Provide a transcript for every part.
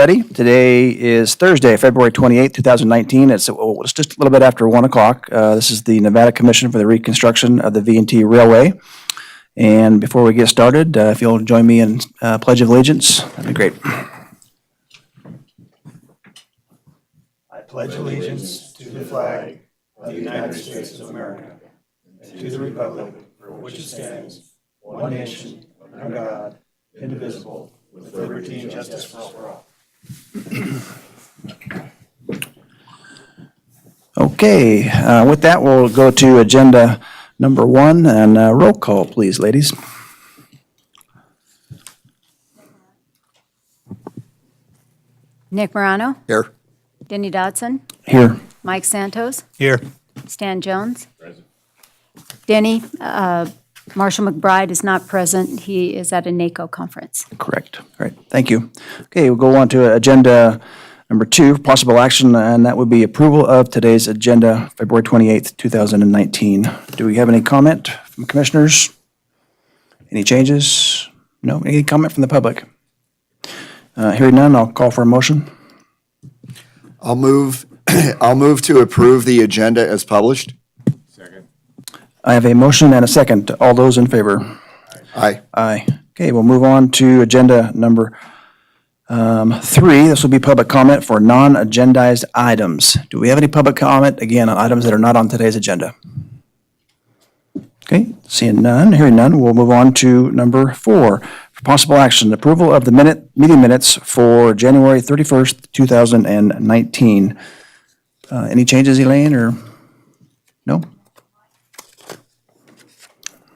everybody. Today is Thursday, February 28th, 2019. It's just a little bit after 1 o'clock. This is the Nevada Commission for the Reconstruction of the V&T Railway. And before we get started, if you'll join me in Pledge of Allegiance, that'd be great. I pledge allegiance to the flag of the United States of America, and to the republic for which it stands, one nation, under God, indivisible, with liberty and justice for all. Okay, with that, we'll go to agenda number 1 and roll call, please, ladies. Nick Morano. Here. Denny Dodson. Here. Mike Santos. Here. Stan Jones. Present. Denny, Marshall McBride is not present. He is at a NACO conference. Correct. All right, thank you. Okay, we'll go on to agenda number 2, possible action, and that would be approval of today's agenda, February 28th, 2019. Do we have any comment from commissioners? Any changes? No? Any comment from the public? Hearing none, I'll call for a motion. I'll move to approve the agenda as published. Second. I have a motion and a second. All those in favor? Aye. Aye. Okay, we'll move on to agenda number 3. This will be public comment for non-agendized items. Do we have any public comment, again, on items that are not on today's agenda? Okay, seeing none, hearing none, we'll move on to number 4. For possible action, approval of the meeting minutes for January 31st, 2019. Any changes, Elaine, or no?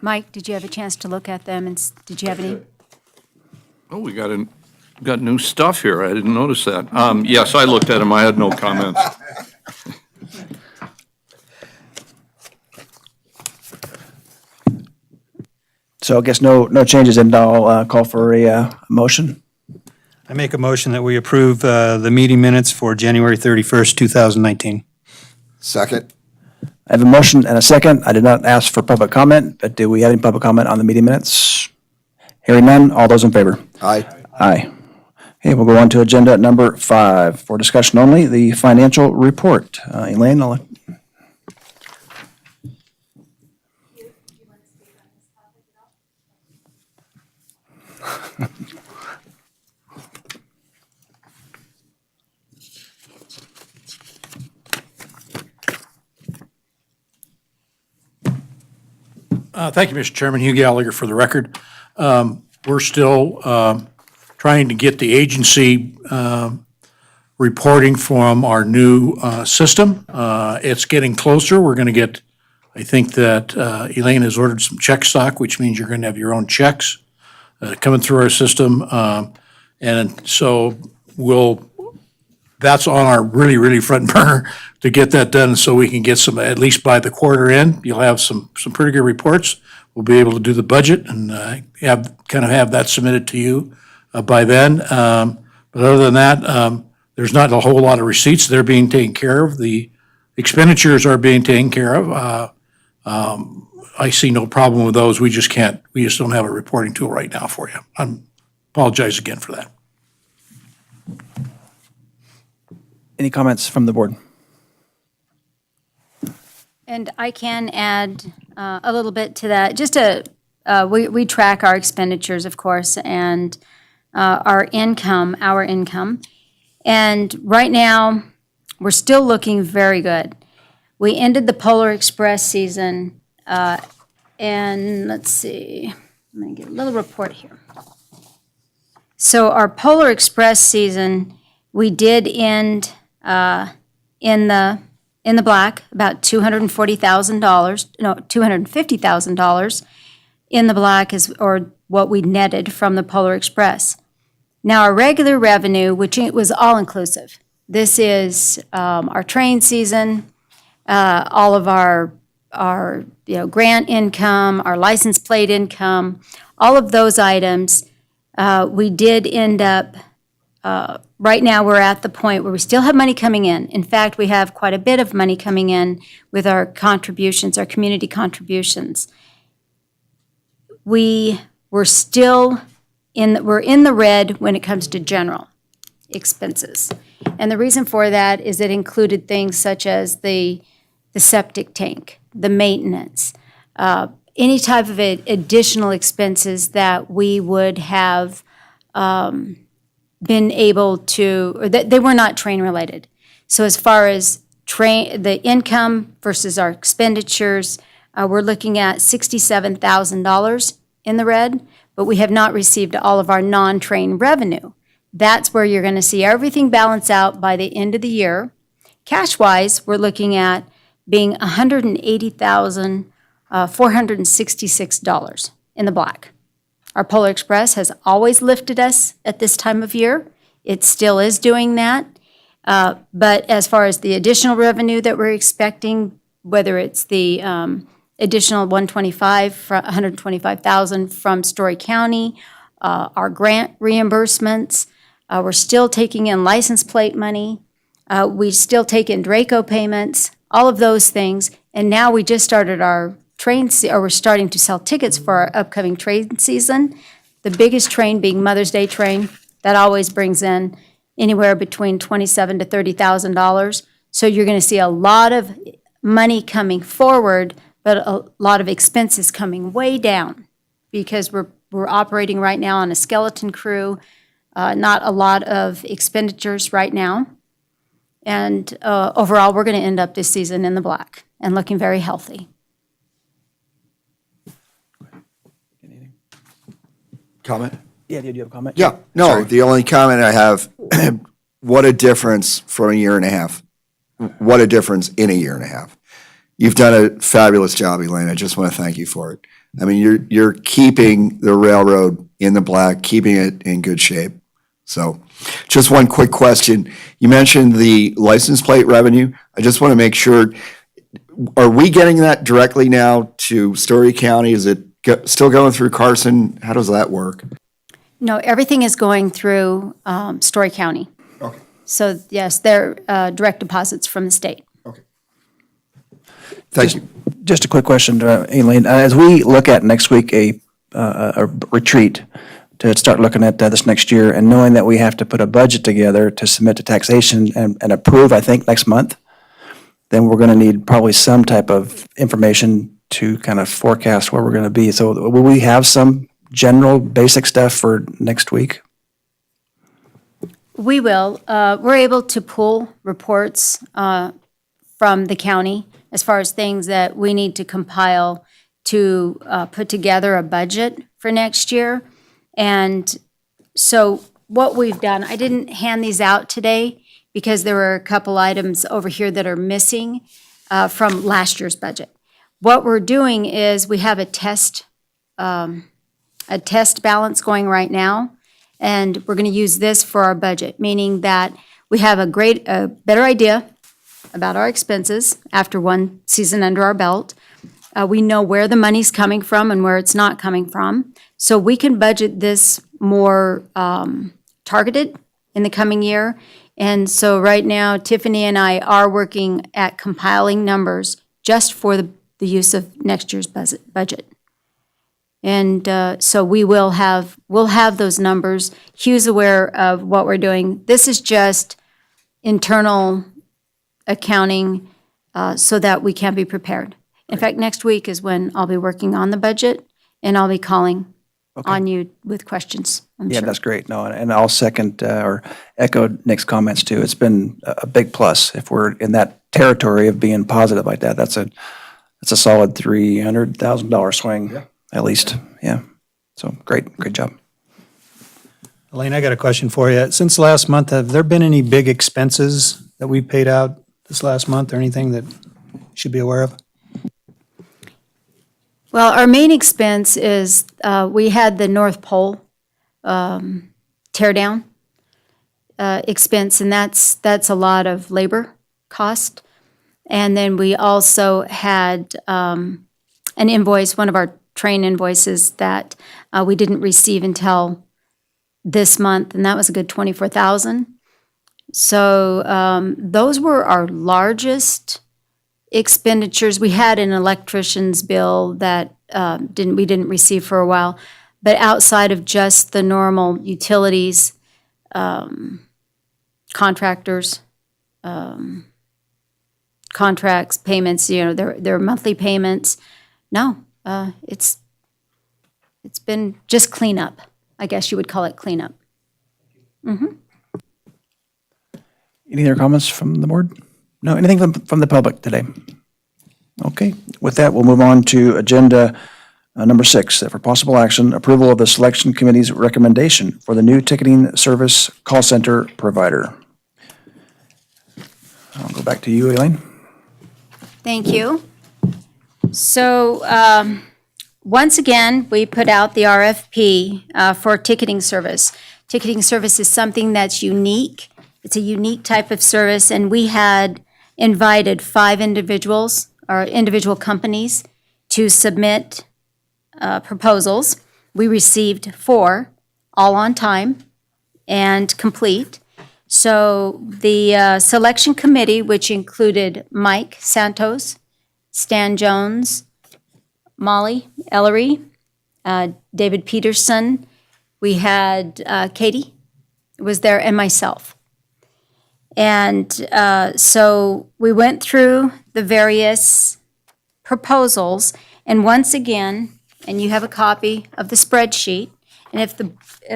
Mike, did you have a chance to look at them, and did you have any? Oh, we got new stuff here. I didn't notice that. Yes, I looked at them. I had no comments. So I guess no changes, and I'll call for a motion. I make a motion that we approve the meeting minutes for January 31st, 2019. Second. I have a motion and a second. I did not ask for public comment, but do we have any public comment on the meeting minutes? Hearing none, all those in favor? Aye. Aye. Okay, we'll go on to agenda number 5 for discussion only, the financial report. Elaine, I'll let. Thank you, Mr. Chairman. Hugh Gallagher for the record. We're still trying to get the agency reporting from our new system. It's getting closer. We're going to get, I think that Elaine has ordered some check stock, which means you're going to have your own checks coming through our system. And so that's on our really, really front burner to get that done so we can get some, at least by the quarter end, you'll have some pretty good reports. We'll be able to do the budget and have that submitted to you by then. But other than that, there's not a whole lot of receipts. They're being taken care of. The expenditures are being taken care of. I see no problem with those. We just don't have a reporting tool right now for you. I apologize again for that. Any comments from the board? And I can add a little bit to that. Just we track our expenditures, of course, and our income. And right now, we're still looking very good. We ended the Polar Express season, and let's see, I'm going to get a little report here. So our Polar Express season, we did end in the black, about $250,000 in the black or what we netted from the Polar Express. Now, our regular revenue, which it was all-inclusive, this is our train season, all of our grant income, our license plate income, all of those items, we did end up, right now we're at the point where we still have money coming in. In fact, we have quite a bit of money coming in with our contributions, our community contributions. We're in the red when it comes to general. expenses. And the reason for that is it included things such as the septic tank, the maintenance, any type of additional expenses that we would have been able to, or that they were not train related. So as far as the income versus our expenditures, we're looking at $67,000 in the red, but we have not received all of our non-train revenue. That's where you're going to see everything balance out by the end of the year. Cash-wise, we're looking at being $180,466 in the black. Our Polar Express has always lifted us at this time of year. It still is doing that. But as far as the additional revenue that we're expecting, whether it's the additional $125,000 from Story County, our grant reimbursements, we're still taking in license plate money. We still take in Draco payments, all of those things. And now we just started our we're starting to sell tickets for our upcoming train season. The biggest train being Mother's Day train, that always brings in anywhere between $27,000 to $30,000. So you're going to see a lot of money coming forward, but a lot of expenses coming way down because we're operating right now on a skeleton crew, not a lot of expenditures right now. And overall, we're going to end up this season in the black and looking very healthy. Comment? Yeah, did you have a comment? Yeah, no, the only comment I have, what a difference from a year and a half. What a difference in a year and a half. You've done a fabulous job, Elaine. I just want to thank you for it. I mean, you're keeping the railroad in the black, keeping it in good shape. So just one quick question. You mentioned the license plate revenue. I just want to make sure, are we getting that directly now to Story County? Is it still going through Carson? How does that work? No, everything is going through Story County. Okay. So yes, they're direct deposits from the state. Okay. Thank you. Just a quick question, Elaine. As we look at next week a retreat to start looking at this next year, and knowing that we have to put a budget together to submit to taxation and approve, I think, next month, then we're going to need probably some type of information to kind of forecast where we're going to be. So will we have some general basic stuff for next week? We will. We're able to pull reports from the county as far as things that we need to compile to put together a budget for next year. And so what we've done, I didn't hand these out today because there were a couple items over here that are missing from last year's budget. What we're doing is we have a test balance going right now, and we're going to use this for our budget, meaning that we have a better idea about our expenses after one season under our belt. We know where the money's coming from and where it's not coming from, so we can budget this more targeted in the coming year. And so right now, Tiffany and I are working at compiling numbers just for the use of next year's budget. And so we'll have those numbers. Hugh's aware of what we're doing. This is just internal accounting so that we can be prepared. In fact, next week is when I'll be working on the budget, and I'll be calling on you with questions, I'm Yeah, sure. that's great. No, and I'll second or echo Nick's comments too. It's been a big plus if we're in that territory of being positive like that. That's a solid $300,000 swing, at least. Yeah. So great job. Elaine, I got a question for you. Since last month, have there been any big expenses that we paid out this last month or anything that you should be aware of? Well, our main expense is, we had the North Pole tear down expense, and that's a lot of labor cost. And then we also had an invoice, one of our train invoices that we didn't receive until this month, and that was a good $24,000. So those were our largest expenditures. We had an electrician's bill that we didn't receive for a while, but outside of just the normal utilities, contractors, contracts, payments, their monthly payments. No, it's been just cleanup. I guess you would call it cleanup. Any other comments from the board? No, anything from the public today? Okay, with that, we'll move on to agenda number 6, that for possible action, approval of the selection committee's recommendation for the new ticketing service call center provider. I'll go back to you, Elaine. Thank you. So, once again, we put out the RFP for ticketing service. Ticketing service is something that's unique. It's a unique type of service, and we had invited 5 individuals or individual companies to submit proposals. We received 4, all on time and complete. So the selection committee, which included Mike Santos, Stan Jones, Molly Ellery, David Peterson, we had Katie was there, and myself. And so we went through the various proposals, and once again, and you have a copy of the spreadsheet, and if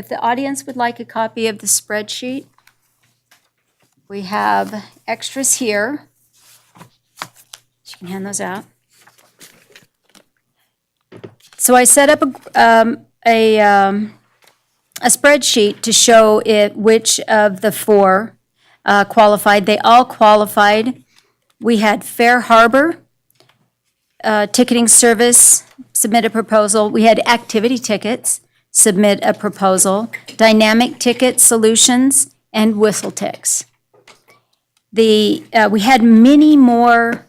the audience would like a copy of the spreadsheet, we have extras here. You can hand those out. So I set up a spreadsheet to show which of the 4 qualified. They all qualified. We had Fair Harbor ticketing service submit a proposal. We had Activity Tickets submit a proposal. Dynamic Ticket Solutions and WhistleTix. We had many more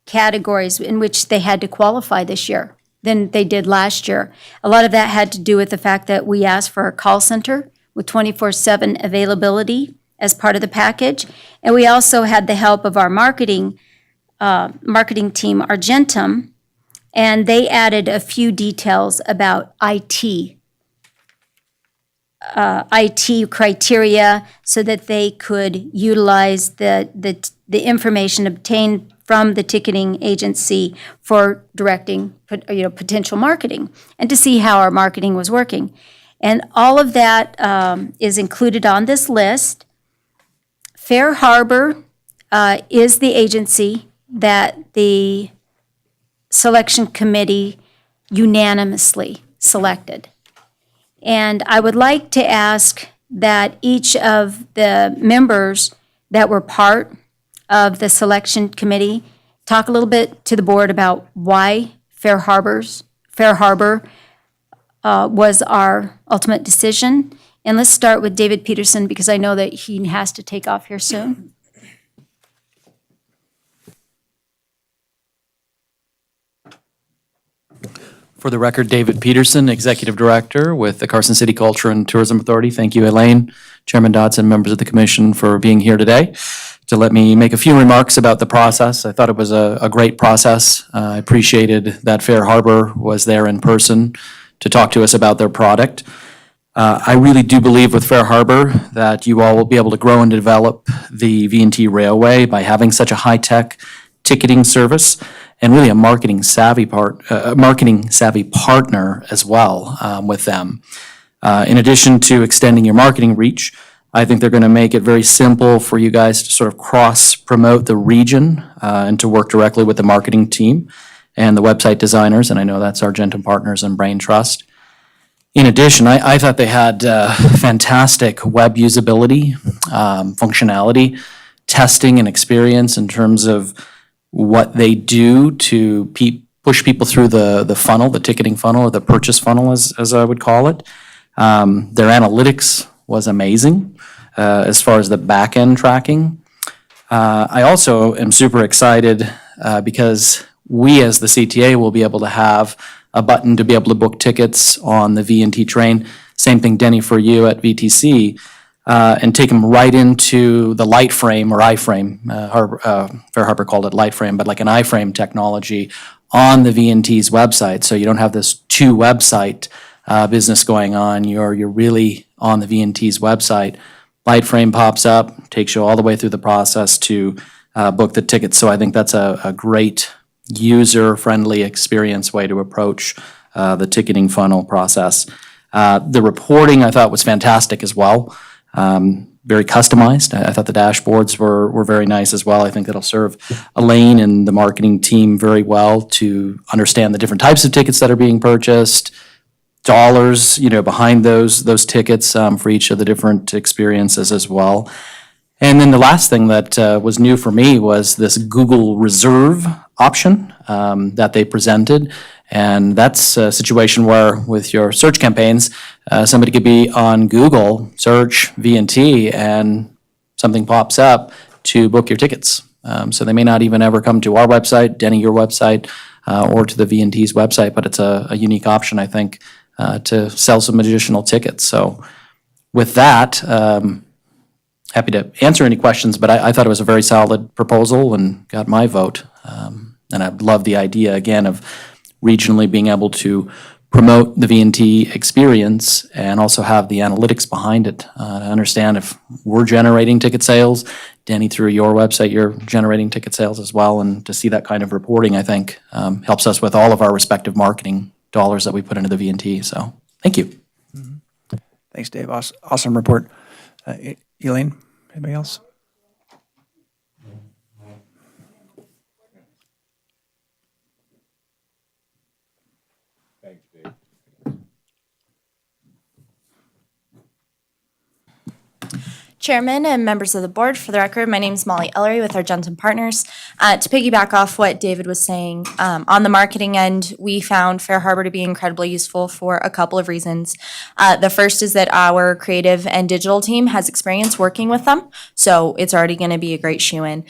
categories in which they had to qualify this year than they did last year. A lot of that had to do with the fact that we asked for a call center with 24/7 availability as part of the package. And we also had the help of our marketing team, Argentum, and they added a few details about IT criteria so that they could utilize the information obtained from the ticketing agency for directing, potential marketing and to see how our marketing was working. And all of that is included on this list. Fair Harbor is the agency that the selection committee unanimously selected. And I would like to ask that each of the members that were part of the selection committee talk a little bit to the board about why Fair Harbor was our ultimate decision. And let's start with David Peterson, because I know that he has to take off here soon. For the record, David Peterson, Executive Director with the Carson City Culture and Tourism Authority. Thank you, Elaine, Chairman Dodson, members of the commission for being here today to let me make a few remarks about the process. I thought it was a great process. I appreciated that Fair Harbor was there in person to talk to us about their product. I really do believe with Fair Harbor that you all will be able to grow and develop the V&T Railway by having such a high-tech ticketing service and really a marketing savvy partner as well with them. In addition to extending your marketing reach, I think they're going to make it very simple for you guys to sort of cross-promote the region and to work directly with the marketing team and the website designers, and I know that's Argentum Partners and Brain Trust. In addition, I thought they had fantastic web usability, functionality, testing and experience in terms of what they do to push people through the funnel, the ticketing funnel, or the purchase funnel, as I would call it. Their analytics was amazing as far as the back-end tracking. I also am super excited because we, as the CTA, will be able to have a button to be able to book tickets on the V&T train. Same thing, Denny, for you at VTC. And take them right into the light frame or iframe. Fair Harbor called it light frame, but like an iframe technology on the V&T's website. So you don't have this 2 website business going on. You're really on the V&T's website light frame pops up, takes you all the way through the process to book the tickets. So I think that's a great user-friendly experience way to approach the ticketing funnel process. The reporting I thought was fantastic as well. Very customized. I thought the dashboards were very nice as well. I think that'll serve Elaine and the marketing team very well to understand the different types of tickets that are being purchased, dollars, behind those tickets for each of the different experiences as well. And then the last thing that was new for me was this Google Reserve option that they presented. And that's a situation where with your search campaigns, somebody could be on Google, search V&T, and something pops up to book your tickets. So they may not even ever come to our website, Denny, your website, or to the V&T's website, but it's a unique option, I think, to sell some additional tickets. So with that, happy to answer any questions, but I thought it was a very solid proposal and got my vote. And I love the idea, again, of regionally being able to promote the V&T experience and also have the analytics behind it to understand if we're generating ticket sales. Danny, through your website, you're generating ticket sales as well, and to see that kind of reporting, I think, helps us with all of our respective marketing dollars that we put into the V&T. So, thank you. Thanks, Dave. Awesome report. Elaine, anybody else? Chairman and members of the board, for the record, my name is Molly Ellery with Argentum Partners. To piggyback off what David was saying, on the marketing end, we found Fair Harbor to be incredibly useful for a couple of reasons. The first is that our creative and digital team has experience working with them, so it's already going to be a great shoe-in.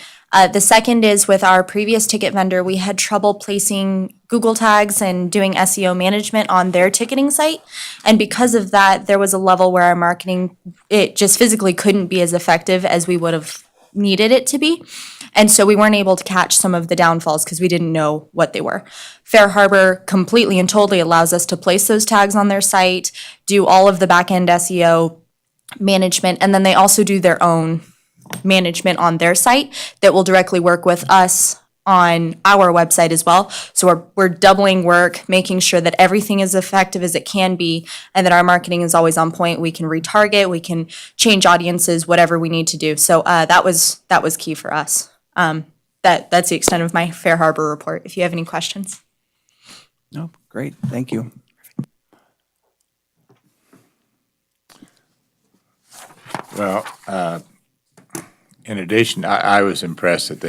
The second is with our previous ticket vendor, we had trouble placing Google tags and doing SEO management on their ticketing site. And because of that, there was a level where our marketing, it just physically couldn't be as effective as we would have needed it to be. And so we weren't able to catch some of the downfalls because we didn't know what they were. Fair Harbor completely and totally allows us to place those tags on their site, do all of the back-end SEO management, and then they also do their own management on their site that will directly work with us on our website as well. So we're doubling work, making sure that everything is effective as it can be, and that our marketing is always on point. We can retarget, we can change audiences, whatever we need to do. So that was key for us. That's the extent of my Fair Harbor report. If you have any questions. No, great. Thank you. Well, in addition, I was impressed that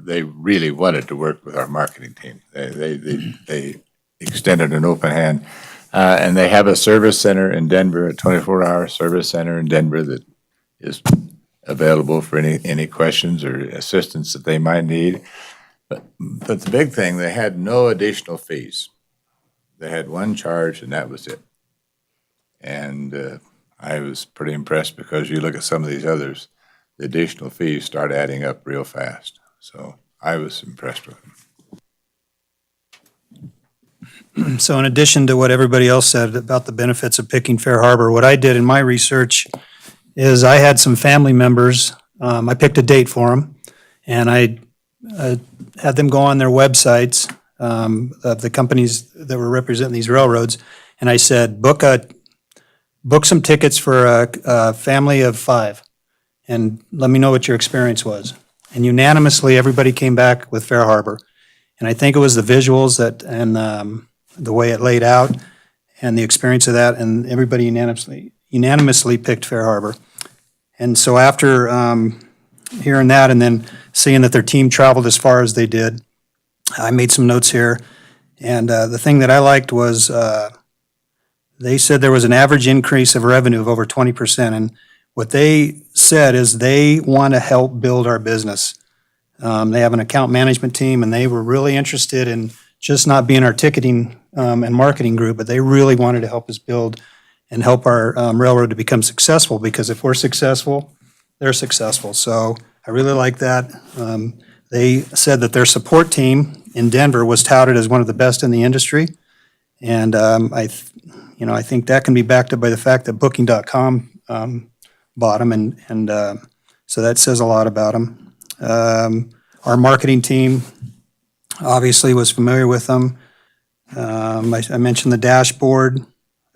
they really wanted to work with our marketing team. They extended an open hand, and they have a service center in Denver, a 24-hour service center in Denver that is available for any questions or assistance that they might need. But the big thing, they had no additional fees. They had one charge, and that was it. And I was pretty impressed because you look at some of these others, the additional fees start adding up real fast. So I was impressed with them. So in addition to what everybody else said about the benefits of picking Fair Harbor, what I did in my research is I had some family members, I picked a date for them, and I had them go on their websites of the companies that were representing these railroads, and I said, book some tickets for a family of 5. And let me know what your experience was. And unanimously, everybody came back with Fair Harbor. And I think it was the visuals and the way it laid out and the experience of that, and everybody unanimously picked Fair Harbor. And so after hearing that and then seeing that their team traveled as far as they did, I made some notes here. And the thing that I liked was they said there was an average increase of revenue of over 20%. And what they said is they want to help build our business. They have an account management team, and they were really interested in just not being our ticketing and marketing group, but they really wanted to help us build and help our railroad to become successful, because if we're successful, they're successful. So I really like that. They said that their support team in Denver was touted as one of the best in the industry. And I think that can be backed up by the fact that Booking.com bought them, and so that says a lot about them. Our marketing team obviously was familiar with them. I mentioned the dashboard.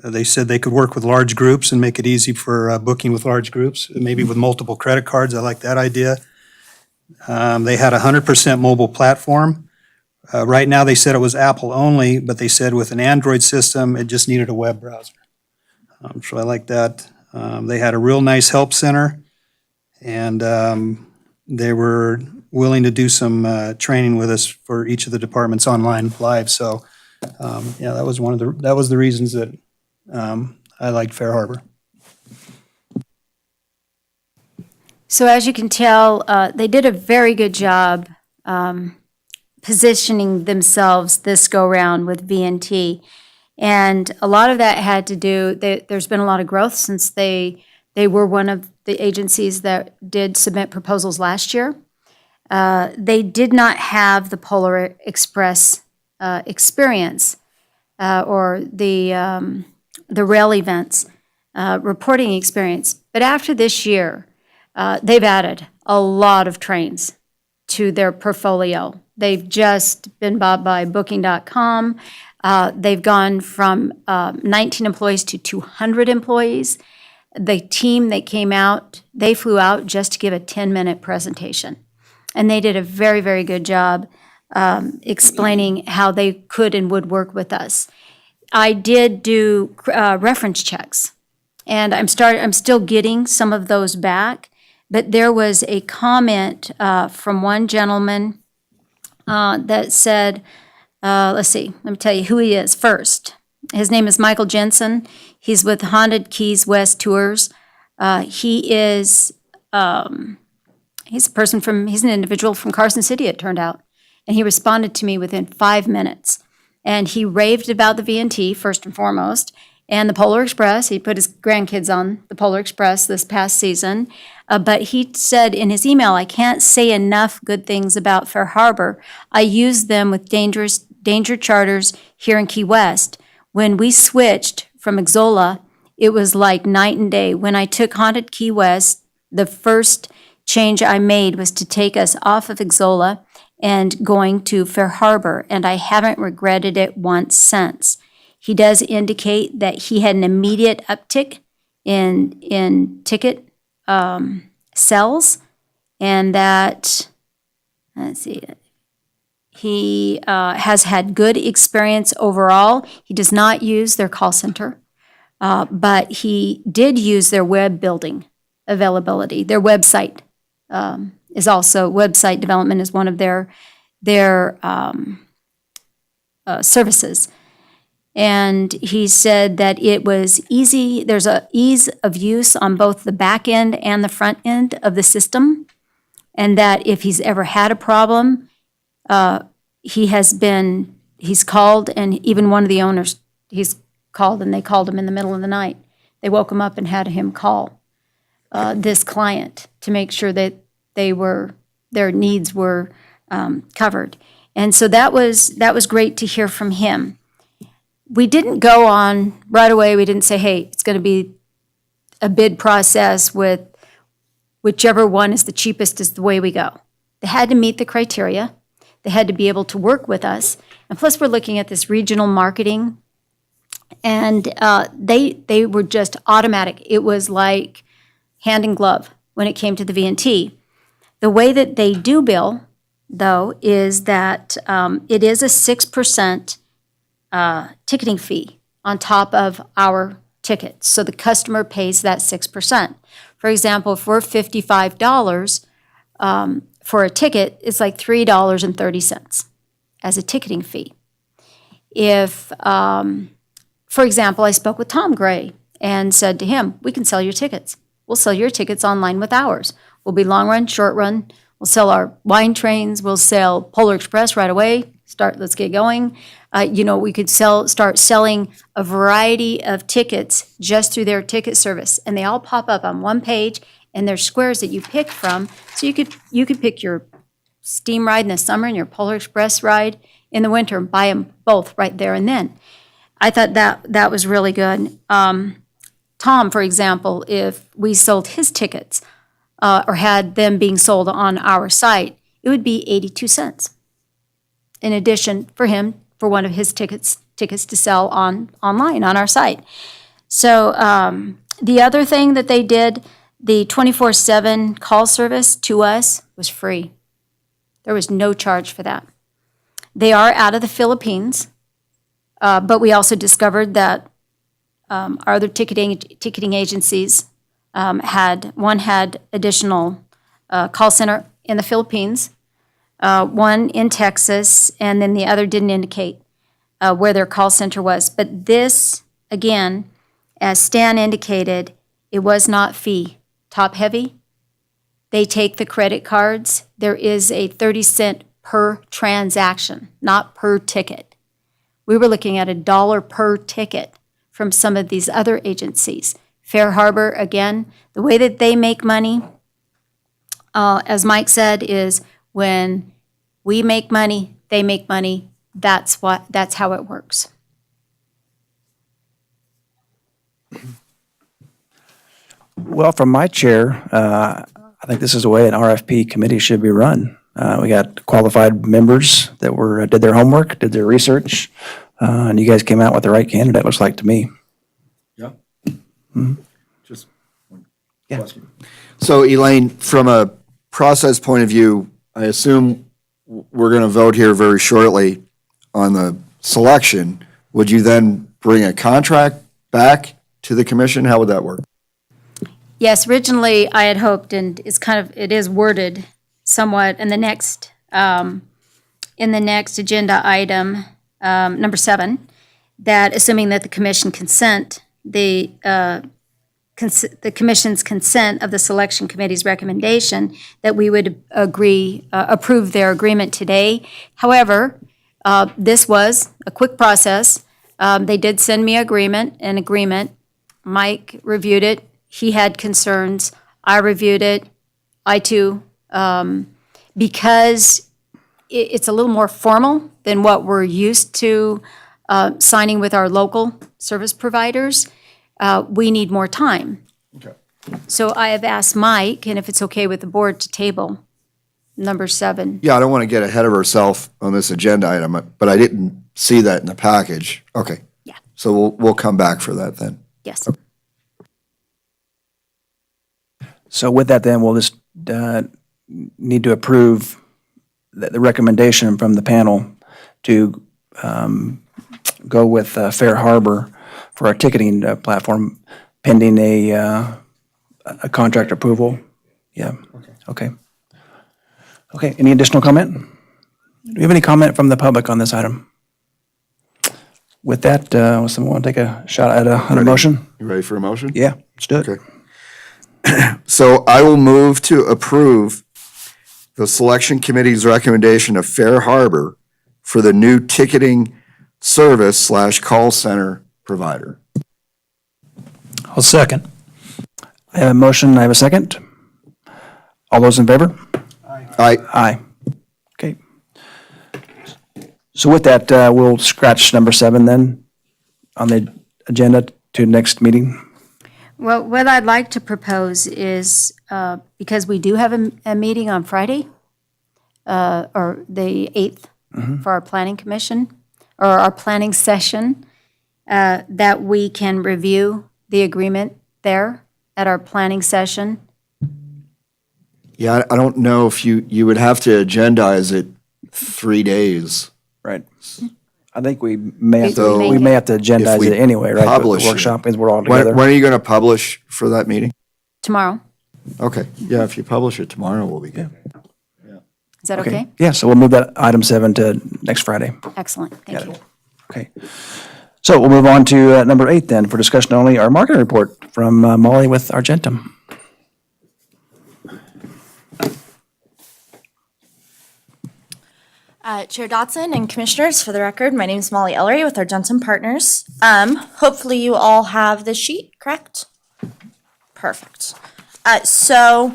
They said they could work with large groups and make it easy for booking with large groups, maybe with multiple credit cards. I like that idea. They had a 100% mobile platform. Right now, they said it was Apple only, but they said with an Android system, it just needed a web browser. So I like that. They had a real nice help center, and they were willing to do some training with us for each of the departments online live. So, yeah, that was the reasons that I liked Fair Harbor. So as you can tell, they did a very good job positioning themselves this go-round with VNT. And a lot of that had to do, there's been a lot of growth since they were one of the agencies that did submit proposals last year. They did not have the Polar Express experience or the rail events reporting experience. But after this year, they've added a lot of trains to their portfolio. They've just been bought by Booking.com. They've gone from 19 employees to 200 employees. The team that came out, they flew out just to give a 10-minute presentation. And they did a very, very good job explaining how they could and would work with us. I did do reference checks, and I'm still getting some of those back. But there was a comment from one gentleman that said, let's see, let me tell you who he is first. His name is Michael Jensen. He's with Haunted Keys West Tours. He's an individual from Carson City, it turned out. And he responded to me within 5 minutes. And he raved about the VNT, first and foremost, and the Polar Express. He put his grandkids on the Polar Express this past season. But he said in his email, I can't say enough good things about Fair Harbor. I use them with danger charters here in Key West. When we switched from Exola, it was like night and day. When I took Haunted Key West, the first change I made was to take us off of Exola and going to Fair Harbor, and I haven't regretted it once since. He does indicate that he had an immediate uptick in ticket sales, and that, let's see, he has had good experience overall. He does not use their call center, but he did use their web building availability. Their website is also, website development is one of their services. And he said that it was easy, there's a ease of use on both the back end and the front end of the system, and that if he's ever had a problem, he's called, and even one of the owners, he's called, and they called him in the middle of the night. They woke him up and had him call this client to make sure that their needs were covered. And so that was great to hear from him. We didn't go on right away. We didn't say, hey, it's going to be a bid process with whichever one is the cheapest is the way we go. They had to meet the criteria. They had to be able to work with us. And plus, we're looking at this regional marketing. And they were just automatic. It was like hand in glove when it came to the VNT. The way that they do bill, though, is that it is a 6% ticketing fee on top of our ticket. So the customer pays that 6%. For example, if we're $55 for a ticket, it's like $3.30 as a ticketing fee. If, for example, I spoke with Tom Gray and said to him, we can sell your tickets. We'll sell your tickets online with ours. We'll be long run, short run. We'll sell our wine trains. We'll sell Polar Express right away. Let's get going. We could start selling a variety of tickets just through their ticket service, and they all pop up on one page, and there's squares that you pick from. So you could pick your steam ride in the summer and your Polar Express ride in the winter and buy them both right there and then. I thought that was really good. Tom, for example, if we sold his tickets or had them being sold on our site, it would be 82 cents. In addition, for him, for one of his tickets to sell online on our site. So the other thing that they did, the 24/7 call service to us was free. There was no charge for that. They are out of the Philippines, but we also discovered that our other ticketing agencies had additional call center in the Philippines, one in Texas, and then the other didn't indicate where their call center was. But this, again, as Stan indicated, it was not fee top heavy. They take the credit cards. There is a 30-cent per transaction, not per ticket. We were looking at $1 per ticket from some of these other agencies. Fair Harbor, again, the way that they make money, as Mike said, is when we make money, they make money. That's how it works. Well, from my chair, I think this is the way an RFP committee should be run. We got qualified members that did their homework, did their research, and you guys came out with the right candidate, looks like to me. Yeah. Just one Yeah. question. So Elaine, from a process point of view, I assume we're going to vote here very shortly on the selection. Would you then bring a contract back to the commission? How would that work? Yes, originally I had hoped, and it is worded somewhat in the next agenda item, number 7, that assuming that the commission the commission's consent of the selection committee's recommendation, that we would approve their agreement today. However, this was a quick process. They did send me an agreement. Mike reviewed it. He had concerns. I reviewed it. I too, because it's a little more formal than what we're used to signing with our local service providers. We need more time. Okay. So I have asked Mike, and if it's okay with the board, to table number 7. Yeah, I don't want to get ahead of ourselves on this agenda item, but I didn't see that in the package. Okay. Yeah. So we'll come back for that then. Yes. So with that, then, we'll just need to approve the recommendation from the panel to go with Fair Harbor for our ticketing platform pending a contract approval. Yeah, okay. Okay, any additional comment? Do we have any comment from the public on this item? With that, someone want to take a shot at a motion? You ready for a motion? Yeah, let's do it. Okay. So I will move to approve the selection committee's recommendation of Fair Harbor for the new ticketing service / call center provider. I'll second. I have a motion, I have a second. All those in favor? Aye. Aye. Okay. So with that, we'll scratch number 7 then on the agenda to next meeting. Well, what I'd like to propose is, because we do have a meeting on Friday, or the 8th, for our planning commission, or our planning session, that we can review the agreement there at our planning session. Yeah, I don't know if you would have to agendize it 3 days. Right. I think we may have So- to, we may have to agendize If we it anyway, right? publish The it. workshop is we're all When together. are you going to publish for that meeting? Tomorrow. Okay, yeah, if you publish it tomorrow, we'll be good. Is that okay? Yeah, so we'll move that item 7 to next Friday. Excellent, thank you. Okay. So we'll move on to number 8 then, for discussion only, our marketing report from Molly with Argentum. Chair Dotson and Commissioners, for the record, my name is Molly Ellery with Argentum Partners. Hopefully you all have the sheet, correct? Perfect. So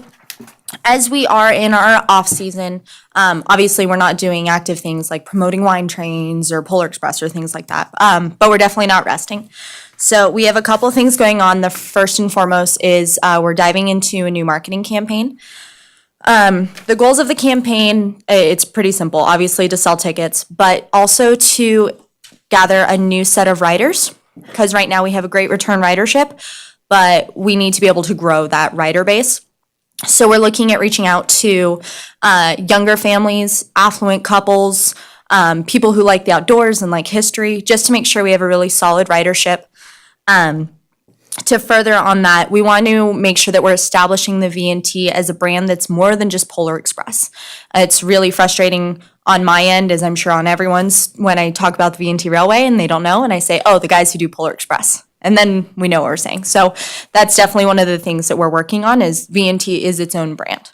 As we are in our off season, obviously we're not doing active things like promoting wine trains or Polar Express or things like that. But we're definitely not resting. So we have a couple of things going on. The first and foremost is we're diving into a new marketing campaign. The goals of the campaign, it's pretty simple, obviously to sell tickets, but also to gather a new set of riders, because right now we have a great return ridership, but we need to be able to grow that rider base. So we're looking at reaching out to younger families, affluent couples, people who like the outdoors and like history, just to make sure we have a really solid ridership. To further on that, we want to make sure that we're establishing the V&T as a brand that's more than just Polar Express. It's really frustrating on my end, as I'm sure on everyone's, when I talk about the V&T Railway and they don't know, and I say, oh, the guys who do Polar Express. And then we know what we're saying. So that's definitely one of the things that we're working on, is V&T is its own brand.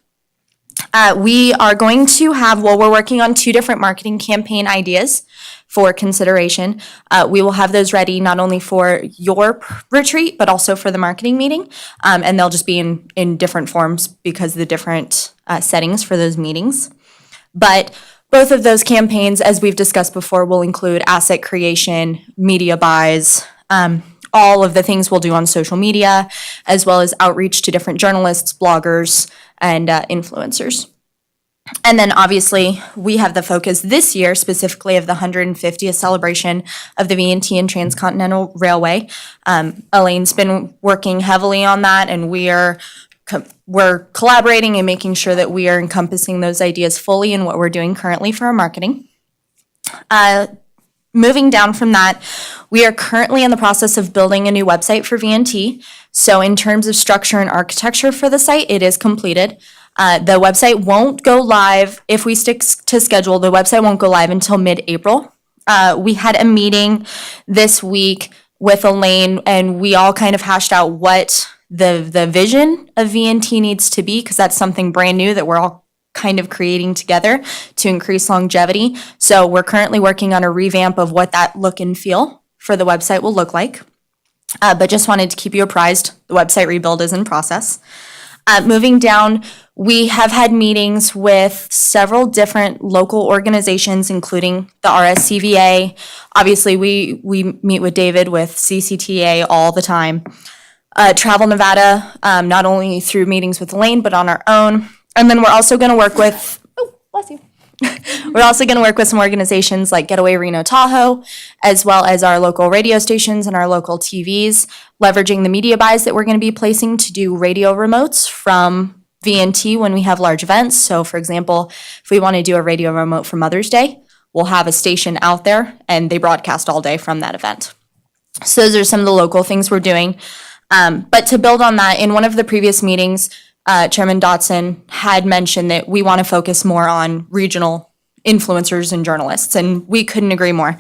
We are going to have, well, we're working on 2 different marketing campaign ideas for consideration. We will have those ready not only for your retreat, but also for the marketing meeting. And they'll just be in different forms because of the different settings for those meetings. But both of those campaigns, as we've discussed before, will include asset creation, media buys, all of the things we'll do on social media, as well as outreach to different journalists, bloggers, and influencers. And then obviously we have the focus this year specifically of the 150th celebration of the V&T and Transcontinental Railway. Elaine's been working heavily on that, and we're collaborating and making sure that we are encompassing those ideas fully in what we're doing currently for our marketing. Moving down from that, we are currently in the process of building a new website for V&T. So in terms of structure and architecture for the site, it is completed. The website won't go live, if we stick to schedule, the website won't go live until mid-April. We had a meeting this week with Elaine, and we all kind of hashed out what the vision of V&T needs to be, because that's something brand new that we're all kind of creating together to increase longevity. So we're currently working on a revamp of what that look and feel for the website will look like. But just wanted to keep you apprised, the website rebuild is in process. Moving down, we have had meetings with several different local organizations, including the RSCVA. Obviously, we meet with David with CCTA all the time. Travel Nevada, not only through meetings with Elaine, but on our own. And then we're also going to work with, oh, bless you. We're also going to work with some organizations like Getaway Reno Tahoe, as well as our local radio stations and our local TVs, leveraging the media buys that we're going to be placing to do radio remotes from V&T when we have large events. So for example, if we want to do a radio remote for Mother's Day, we'll have a station out there and they broadcast all day from that event. So those are some of the local things we're doing. But to build on that, in one of the previous meetings, Chairman Dotson had mentioned that we want to focus more on regional influencers and journalists, and we couldn't agree more.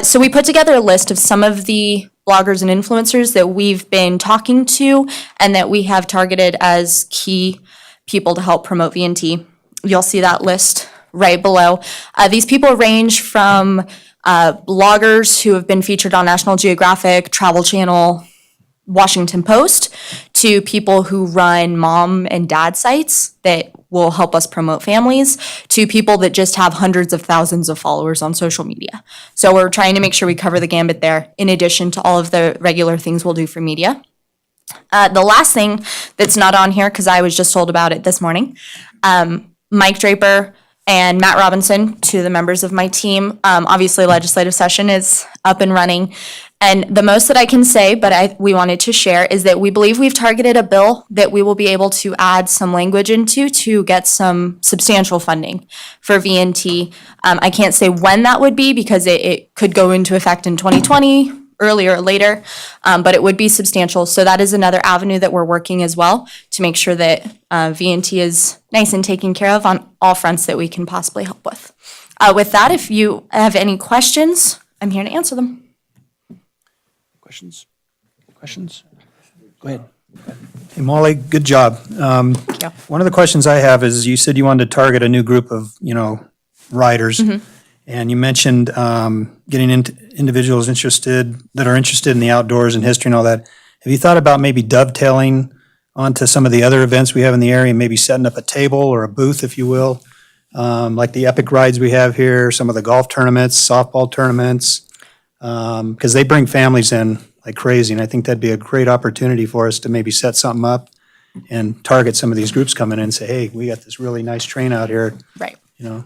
So we put together a list of some of the bloggers and influencers that we've been talking to and that we have targeted as key people to help promote V&T. You'll see that list right below. These people range from bloggers who have been featured on National Geographic, Travel Channel, Washington Post, to people who run mom and dad sites that will help us promote families, to people that just have hundreds of thousands of followers on social media. So we're trying to make sure we cover the gambit there, in addition to all of the regular things we'll do for media. The last thing that's not on here, because I was just told about it this morning, Mike Draper and Matt Robinson, two of the members of my team. Obviously, legislative session is up and running. And the most that I can say, but we wanted to share, is that we believe we've targeted a bill that we will be able to add some language into to get some substantial funding for V&T. I can't say when that would be because it could go into effect in 2020, earlier or later, but it would be substantial. So that is another avenue that we're working as well to make sure that V&T is nice and taken care of on all fronts that we can possibly help with. With that, if you have any questions, I'm here to answer them. Questions? Go ahead. Hey, Molly, good job. One of the questions I have is, you said you wanted to target a new group of, riders. And you mentioned getting into individuals that are interested in the outdoors and history and all that. Have you thought about maybe dovetailing onto some of the other events we have in the area, maybe setting up a table or a booth, if you will. Like the epic rides we have here, some of the golf tournaments, softball tournaments, because they bring families in like crazy. And I think that'd be a great opportunity for us to maybe set something up and target some of these groups coming in and say, hey, we got this really nice train out here, Right. you know.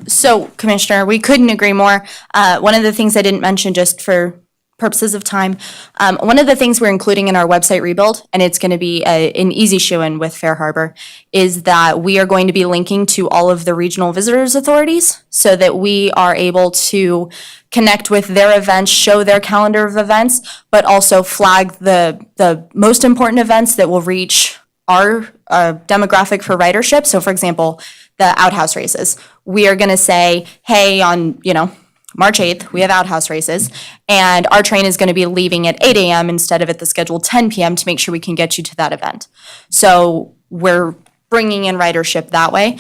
So, Commissioner, we couldn't agree more. One of the things I didn't mention, just for purposes of time, one of the things we're including in our website rebuild, and it's going to be an easy shoe-in with Fair Harbor, is that we are going to be linking to all of the regional visitors authorities so that we are able to connect with their events, show their calendar of events, but also flag the most important events that will reach our demographic for ridership. So, for example, the outhouse races. We are going to say, hey, on, March 8th, we have outhouse races, and our train is going to be leaving at 8 a.m. instead of at the scheduled 10 p.m. to make sure we can get you to that event. So we're bringing in ridership that way.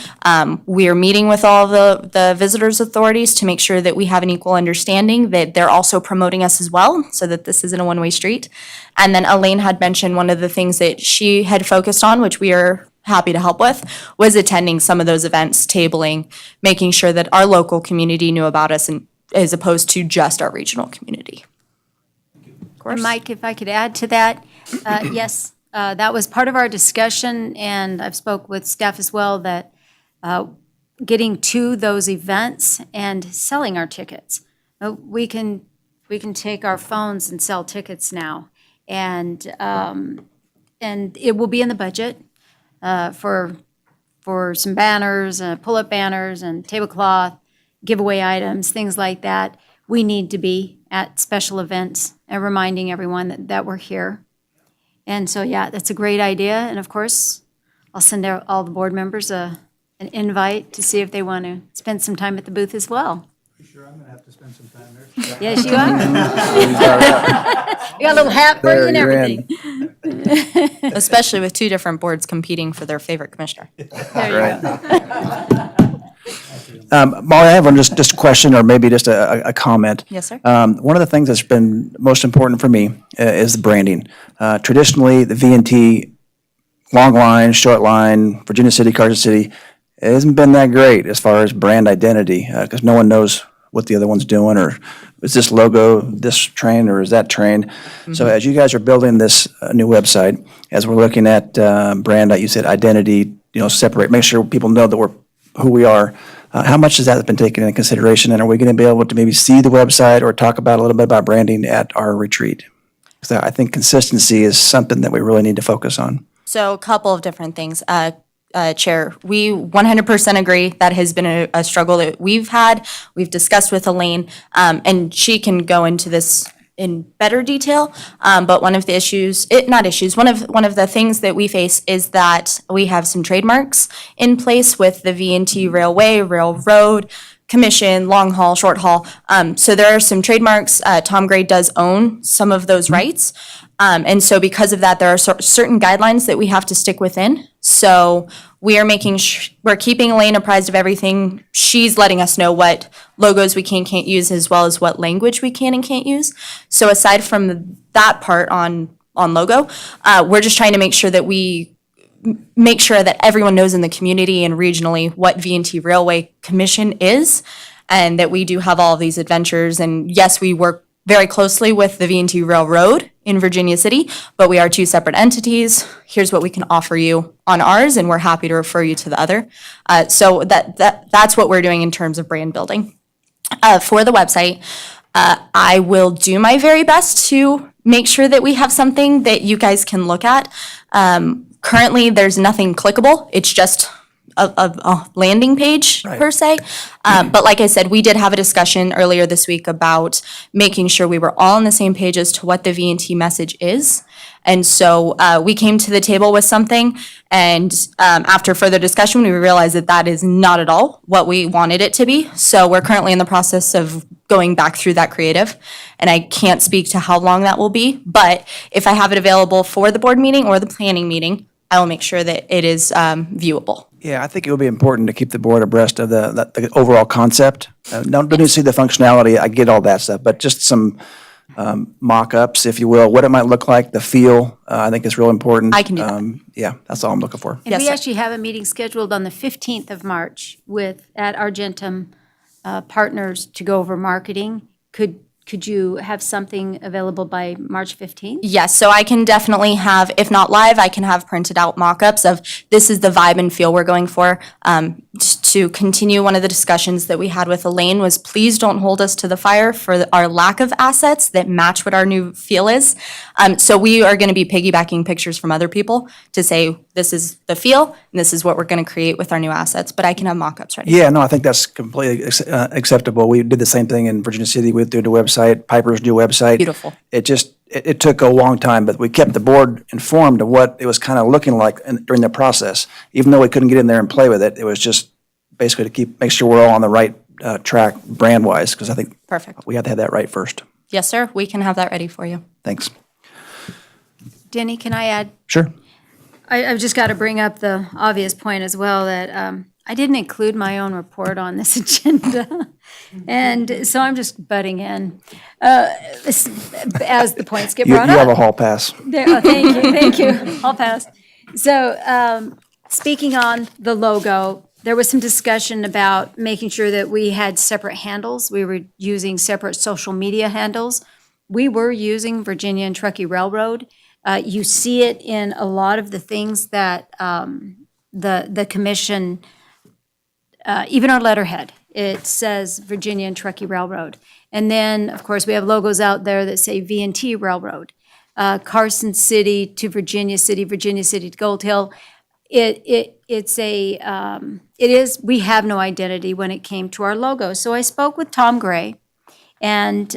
We are meeting with all the visitors authorities to make sure that we have an equal understanding that they're also promoting us as well, so that this isn't a one-way street. And then Elaine had mentioned one of the things that she had focused on, which we are happy to help with, was attending some of those events, tabling, making sure that our local community knew about us, and as opposed to just our regional community. Of course. And Mike, if I could add to that, yes, that was part of our discussion, and I've spoke with staff as well, that getting to those events and selling our tickets. We can take our phones and sell tickets now, and it will be in the budget for some banners, pull-up banners and tablecloth, giveaway items, things like that. We need to be at special events and reminding everyone that we're here. And so, yeah, that's a great idea. And of course, I'll send out all the board members an invite to see if they want to spend some time at the booth as well. Sure, I'm gonna have to spend some time there. Yes, you are. You got a little hat for you and There, you're in. everything. Especially with two different boards competing for their favorite commissioner. There you go. Molly, I have just a question, or maybe just a comment. Yes, sir. One of the things that's been most important for me is the branding. Traditionally, the V&T long line, short line, Virginia City, Carson City, it hasn't been that great as far as brand identity, because no one knows what the other one's doing, or is this logo this train, or is that train? So as you guys are building this new website, as we're looking at brand, like you said, identity, separate, make sure people know that we're who we are. How much has that been taken into consideration, and are we going to be able to maybe see the website or talk about a little bit about branding at our retreat? Because I think consistency is something that we really need to focus on. So a couple of different things. Chair, we 100% agree that has been a struggle that we've had. We've discussed with Elaine, and she can go into this in better detail. But one of the one of the things that we face is that we have some trademarks in place with the V&T Railway, Railroad, Commission, long haul, short haul. So there are some trademarks. Tom Gray does own some of those rights. And so because of that, there are certain guidelines that we have to stick within. So we are we're keeping Elaine apprised of everything. She's letting us know what logos we can and can't use, as well as what language we can and can't use. So aside from that part on logo, we're just trying to make sure that everyone knows in the community and regionally what V&T Railway Commission is, and that we do have all of these adventures. And yes, we work very closely with the V&T Railroad in Virginia City, but we are two separate entities. Here's what we can offer you on ours, and we're happy to refer you to the other. So that's what we're doing in terms of brand building. For the website, I will do my very best to make sure that we have something that you guys can look at. Currently, there's nothing clickable. It's just a landing page per se. But like I said, we did have a discussion earlier this week about making sure we were all on the same page as to what the V&T message is. And so we came to the table with something, and after further discussion, we realized that that is not at all what we wanted it to be. So we're currently in the process of going back through that creative, and I can't speak to how long that will be, but if I have it available for the board meeting or the planning meeting, I will make sure that it is viewable. Yeah, I think it would be important to keep the board abreast of the overall concept. Don't need to see the functionality, I get all that stuff, but just some mock-ups, if you will, what it might look like, the feel, I think is real important. I can do that. Yeah, that's all I'm looking for. And Yes, we sir. actually have a meeting scheduled on the 15th of March at Argentum Partners to go over marketing. Could you have something available by March 15th? Yes, so I can definitely have, if not live, I can have printed out mock-ups of this is the vibe and feel we're going for. To continue, one of the discussions that we had with Elaine was please don't hold us to the fire for our lack of assets that match what our new feel is. So we are going to be piggybacking pictures from other people to say this is the feel and this is what we're going to create with our new assets, but I can have mock-ups ready. Yeah, no, I think that's completely acceptable. We did the same thing in Virginia City with the website, Piper's new website. Beautiful. It took a long time, but we kept the board informed of what it was kind of looking like during the process. Even though we couldn't get in there and play with it, it was just basically to make sure we're all on the right track brand-wise, because I think Perfect. we have to have that right first. Yes, sir, we can have that ready for you. Thanks. Denny, can I add? Sure. I've just got to bring up the obvious point as well that I didn't include my own report on this agenda. And so I'm just butting in as the points get You brought have a up. hall pass. Thank you. I'll pass. So speaking on the logo, there was some discussion about making sure that we had separate handles. We were using separate social media handles. We were using Virginia and Truckee Railroad. You see it in a lot of the things that the commission, even our letterhead, it says Virginia and Truckee Railroad. And then, of course, we have logos out there that say V&T Railroad, Carson City to Virginia City to Gold Hill. We have no identity when it came to our logo. So I spoke with Tom Gray and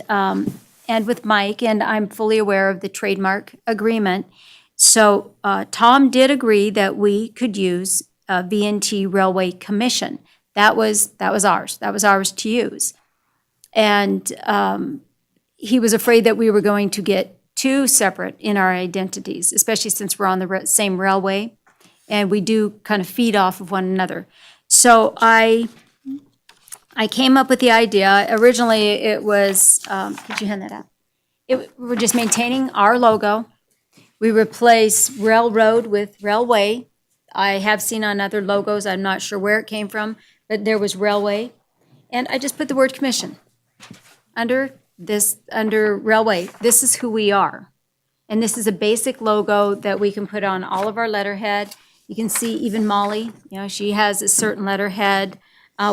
with Mike, and I'm fully aware of the trademark agreement. So Tom did agree that we could use V&T Railway Commission. That was ours. That was ours to use. And he was afraid that we were going to get too separate in our identities, especially since we're on the same railway, and we do kind of feed off of one another. So I came up with the idea. Originally, it was, could you hand that out? We're just maintaining our logo. We replace railroad with railway. I have seen on other logos, I'm not sure where it came from, but there was railway. And I just put the word commission under railway. This is who we are. And this is a basic logo that we can put on all of our letterhead. You can see even Molly, she has a certain letterhead.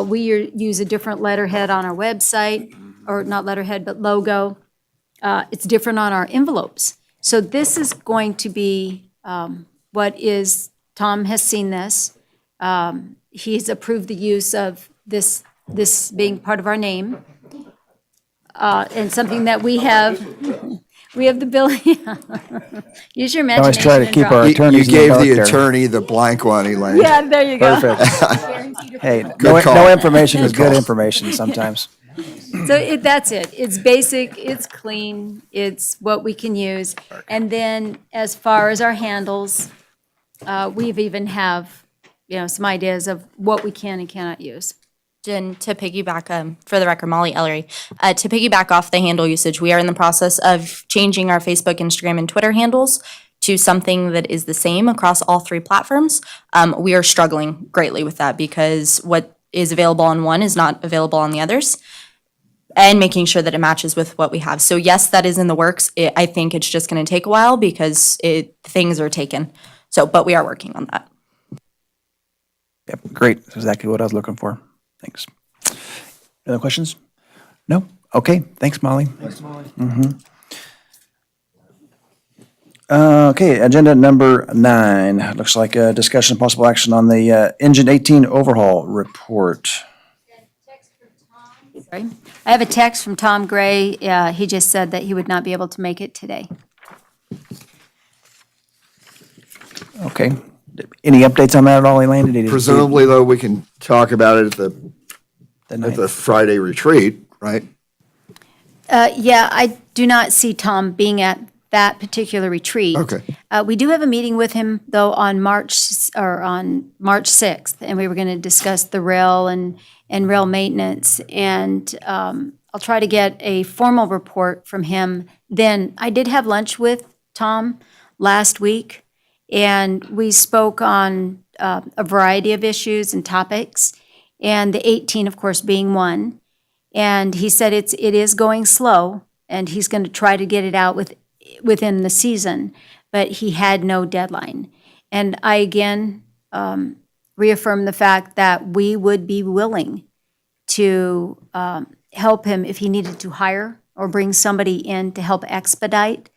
We use a different letterhead on our website, or not letterhead, but logo. It's different on our envelopes. So this is going to be Tom has seen this. He's approved the use of this being part of our name. And something that we have the ability, use your imagination. Always try to and keep draw. our You attorneys in the gave dark the there. attorney the blank one, Elaine. Yeah, there you go. Perfect. Hey, Good call. no information is good information sometimes. So that's it. It's basic, it's clean, it's what we can use. And then as far as our handles, we've even have, some ideas of what we can and cannot use. Jen, to piggyback, for the record, Molly Ellery, to piggyback off the handle usage, we are in the process of changing our Facebook, Instagram, and Twitter handles to something that is the same across all three platforms. We are struggling greatly with that because what is available on one is not available on the others, and making sure that it matches with what we have. So yes, that is in the works. I think it's just going to take a while because things are taken. But we are working on that. Yep, great. That's exactly what I was looking for. Thanks. Other questions? No? Okay, thanks, Molly. Thanks, Molly. Okay, agenda number 9. Looks like a discussion of possible action on the Engine 18 overhaul report. Sorry. I have a text from Tom Gray. He just said that he would not be able to make it today. Okay. Any updates on that at all, Elaine? Did he- Presumably, though, we can talk about it the at ninth? the Friday retreat, right? Yeah, I do not see Tom being at that particular retreat. Okay. We do have a meeting with him, though, on March 6th, and we were going to discuss the rail and rail maintenance. And I'll try to get a formal report from him. Then I did have lunch with Tom last week, and we spoke on a variety of issues and topics, and the 18, of course, being one. And he said it is going slow, and he's going to try to get it out within the season, but he had no deadline. And I again reaffirm the fact that we would be willing to help him if he needed to hire or bring somebody in to help expedite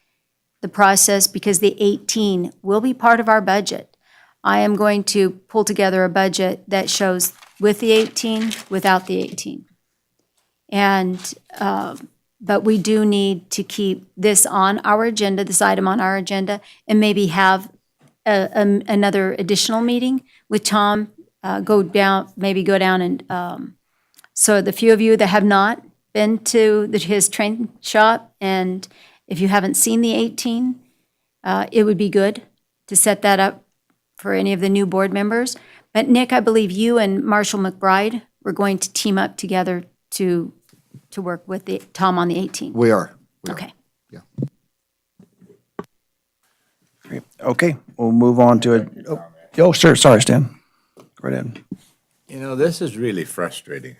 the process, because the 18 will be part of our budget. I am going to pull together a budget that shows with the 18, without the 18. And, but we do need to keep this on our agenda, this item on our agenda, and maybe have another additional meeting with Tom, go down and, so the few of you that have not been to his train shop, and if you haven't seen the 18, it would be good to set that up for any of the new board members. But Nick, I believe you and Marshall McBride were going to team up together to work with Tom on the 18. We are. Okay. Great. Okay, we'll move on to it. Oh, sure, sorry, Stan. Go right ahead. You know, this is really frustrating.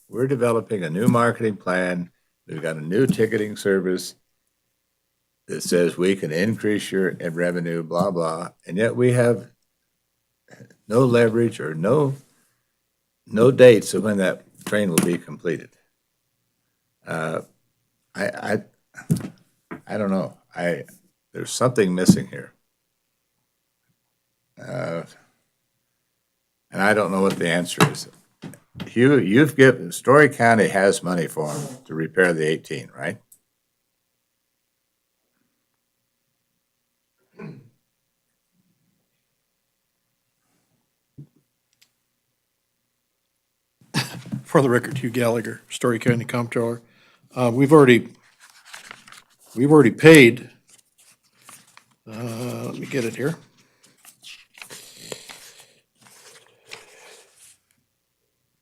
We're developing a new marketing plan. We've got a new ticketing service that says we can increase your revenue, blah, blah, and yet we have no leverage or no dates of when that train will be completed. I don't know. There's something missing here. And I don't know what the answer is. You've given, Story County has money for them to repair the 18, right? For the record, Hugh Gallagher, Story County Comptroller. We've already paid, let me get it here.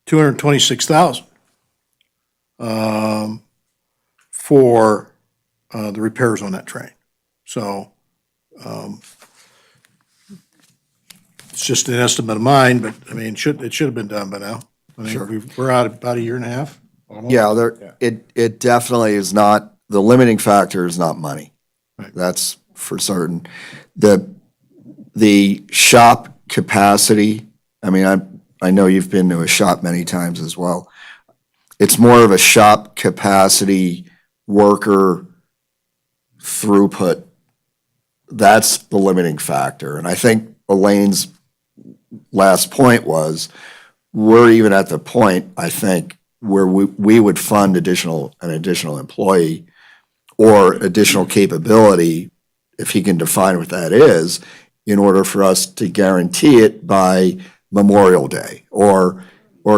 $226,000 for the repairs on that train. So it's just an estimate of mine, but I mean, it should have been done by now. I mean, we're out about a year and a half. Almost. Yeah, it definitely is not, the limiting factor is not money. Right. That's for certain. The shop capacity, I mean, I know you've been to a shop many times as well. It's more of a shop capacity, worker throughput. That's the limiting factor. And I think Elaine's last point was, we're even at the point, I think, where we would fund an additional employee or additional capability, if he can define what that is, in order for us to guarantee it by Memorial Day or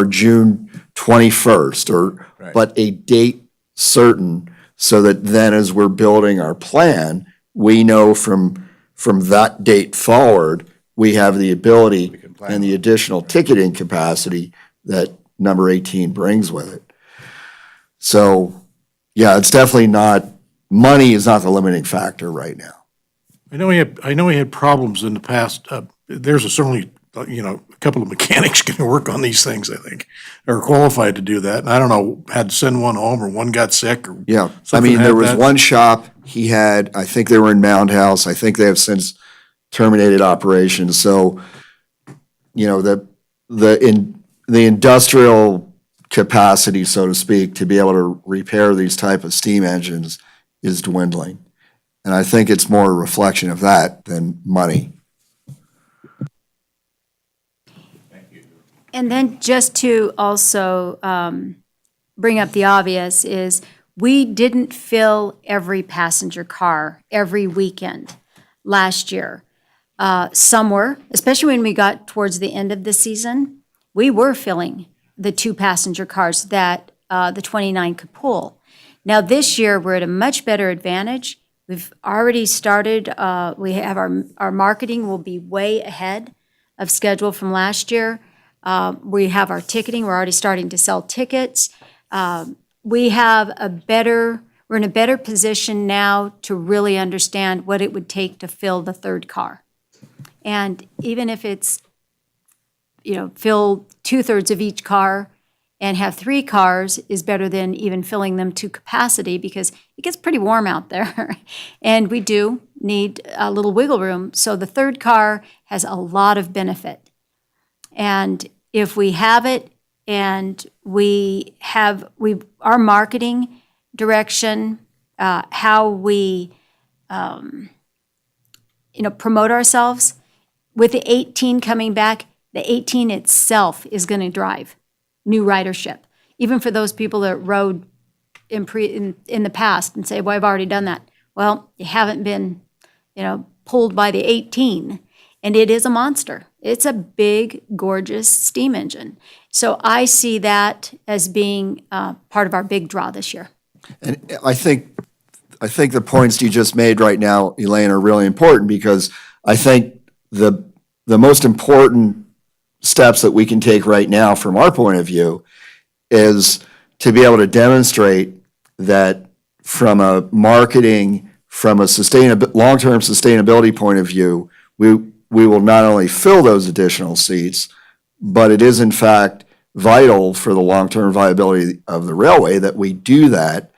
June 21st Right. but a date certain, so that then as we're building our plan, we know from that date forward, we have the ability can plan and the additional ticketing capacity that number 18 brings with it. So, yeah, it's definitely not, money is not the limiting factor right now. I know we had problems in the past. There's certainly, a couple of mechanics can work on these things, I think, are qualified to do that. And I don't know, had to send one home or one got sick or. Yeah, I something mean, there had was that. one shop, I think they were in Mound House, I think they have since terminated operations, so, the industrial capacity, so to speak, to be able to repair these type of steam engines is dwindling. And I think it's more a reflection of that than money. And then just to also bring up the obvious is, we didn't fill every passenger car every weekend last year. Some were, especially when we got towards the end of the season, we were filling the 2 passenger cars that the 29 could pull. Now, this year, we're at a much better advantage. We've already started, we have our marketing will be way ahead of schedule from last year. We have our ticketing, we're already starting to sell tickets. we have we're in a better position now to really understand what it would take to fill the third car. And even if it's, fill 2/3 of each car and have 3 cars is better than even filling them to capacity because it gets pretty warm out there. And we do need a little wiggle room. So the third car has a lot of benefit. And if we have it and our marketing direction, how we, promote ourselves, with the 18 coming back, the 18 itself is going to drive new ridership. Even for those people that rode in the past and say, well, I've already done that. Well, you haven't been, pulled by the 18. And it is a monster. It's a big, gorgeous steam engine. So I see that as being part of our big draw this year. And I think the points you just made right now, Elaine, are really important because I think the most important steps that we can take right now from our point of view is to be able to demonstrate that from a marketing, from a long-term sustainability point of view, we will not only fill those additional seats, but it is in fact vital for the long-term viability of the railway that we do that.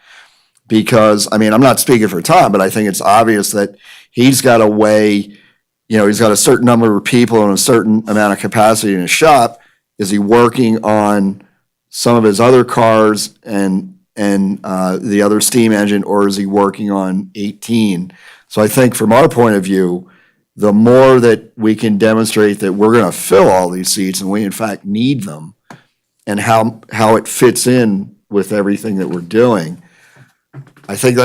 Because, I'm not speaking for Tom, but I think it's obvious that he's got a way, he's got a certain number of people and a certain amount of capacity in his shop. Is he working on some of his other cars and the other steam engine, or is he working on 18? So I think from our point of view, the more that we can demonstrate that we're going to fill all these seats and we in fact need them, and how it fits in with everything that we're doing, I think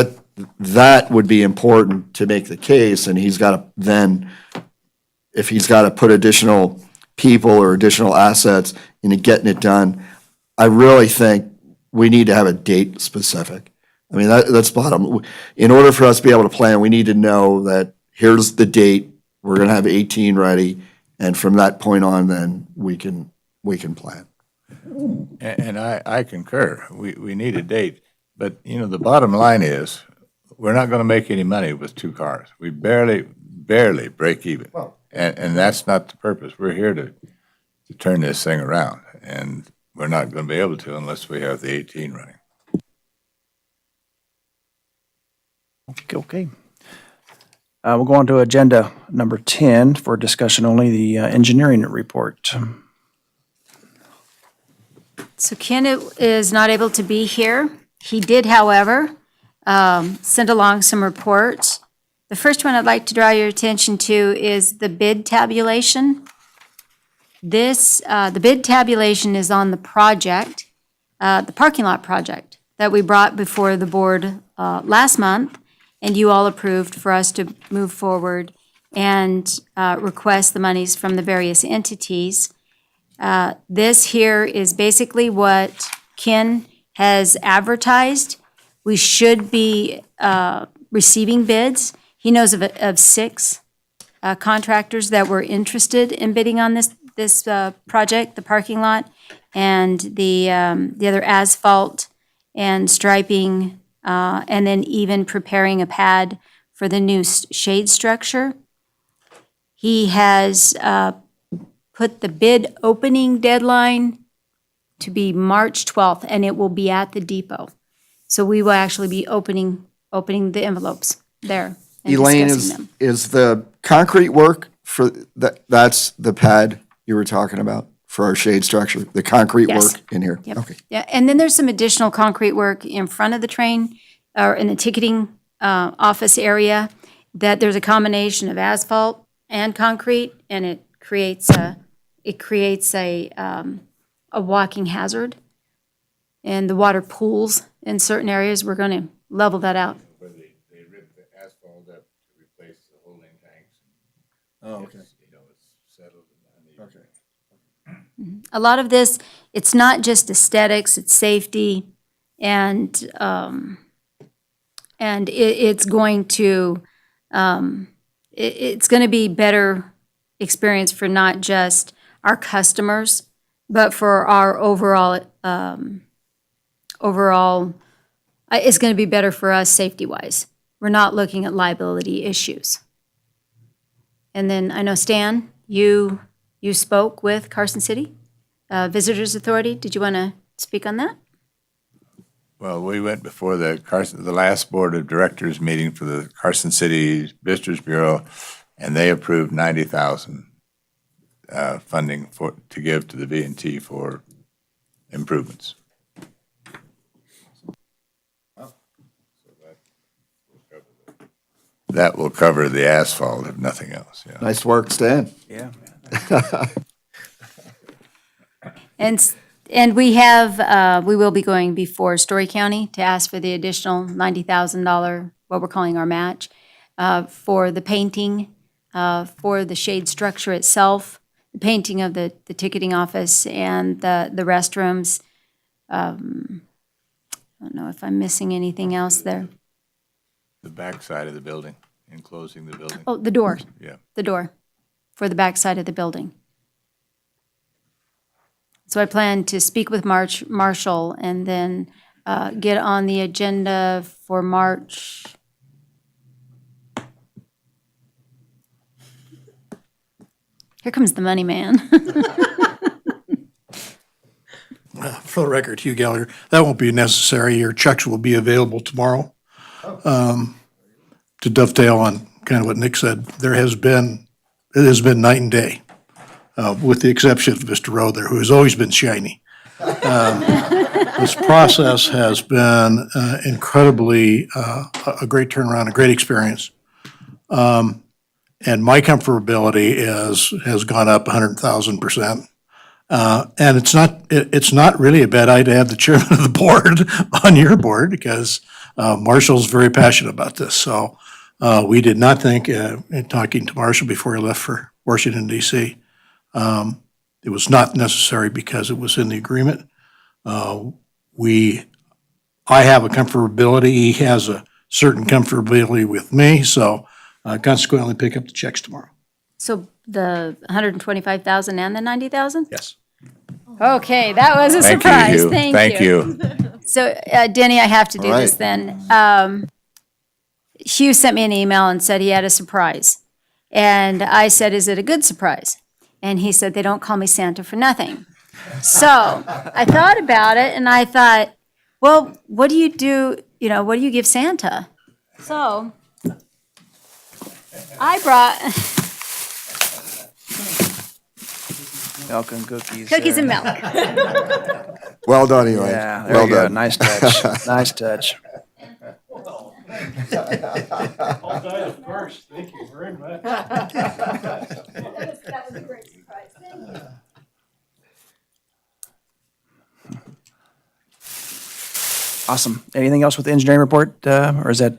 that would be important to make the case, and he's got to then, if he's got to put additional people or additional assets into getting it done, I really think we need to have a date specific. That's bottom. In order for us to be able to plan, we need to know that here's the date, we're going to have 18 ready, and from that point on, then we can plan. And I concur. We need a date. But, the bottom line is, we're not going to make any money with 2 cars. We barely break even. And that's not the purpose. We're here to turn this thing around. And we're not going to be able to unless we have the 18 running. Okay. We'll go on to agenda number 10 for discussion only, the engineering report. So Ken is not able to be here. He did, however, send along some reports. The first one I'd like to draw your attention to is the bid tabulation. The bid tabulation is on the project, the parking lot project that we brought before the board last month, and you all approved for us to move forward and request the monies from the various entities. This here is basically what Ken has advertised. We should be receiving bids. He knows of 6 contractors that were interested in bidding on this project, the parking lot, and the other asphalt and striping, and then even preparing a pad for the new shade structure. He has put the bid opening deadline to be March 12th, and it will be at the depot. So we will actually be opening the envelopes there and Elaine, discussing them. is the concrete work for that's the pad you were talking about for our shade structure, the concrete Yes. work in here? Yep. Okay. Yeah, and then there's some additional concrete work in front of the train, or in the ticketing office area, that there's a combination of asphalt and concrete, and it creates a walking hazard. And the water pools in certain areas, we're gonna level that out. Where they rip the asphalt up to replace the holding tanks. Oh, okay. It's settled and uneven. A lot of this, it's not just aesthetics, it's safety, and it's going to, it's gonna be better experience for not just our customers, but for our overall overall, it's going to be better for us safety-wise. We're not looking at liability issues. And then I know, Stan, you spoke with Carson City Visitors Authority. Did you want to speak on that? Well, we went before the last Board of Directors meeting for the Carson City Visitors Bureau, and they approved 90,000 funding to give to the V&T for improvements. That will cover the asphalt, if nothing else, yeah. Nice work, Stan. Yeah. And we will be going before Story County to ask for the additional $90,000, what we're calling our match, for the painting, for the shade structure itself, the painting of the ticketing office and the restrooms. I don't know if I'm missing anything else there. The backside of the building, enclosing the building. Oh, the door. Yeah. The door for the backside of the building. So I plan to speak with Marshall and then get on the agenda for March. Here comes the money man. For the record, Hugh Gallagher, that won't be necessary. Your checks will be available tomorrow. To dovetail on kind of what Nick said, it has been night and day, with the exception of Mr. Rowe there, who has always been shiny. This process has been incredibly a great turnaround, a great experience. And my comfortability has gone up 100,000%. And it's not really a bad idea to have the chairman of the board on your board, because Marshall's very passionate about this. So we did not think, in talking to Marshall before he left for Washington DC, it was not necessary because it was in the agreement. I have a comfortability, he has a certain comfortability with me, so consequently pick up the checks tomorrow. So the 125,000 and the 90,000? Yes. Okay, that was a Thank you, surprise. Hugh. Thank you. So Denny, I have to do All this right. then. Hugh sent me an email and said he had a surprise. And I said, is it a good surprise? And he said, they don't call me Santa for nothing. So I thought about it and I thought, well, what do you do, what do you give Santa? So I brought Milk and cookies. cookies and milk. Well done, Elaine. Yeah, there Well you go. done. Nice touch. Nice touch. Of course, thank you very much. That was a great surprise. Thank you. Awesome. Anything else with the engineering report, or is that,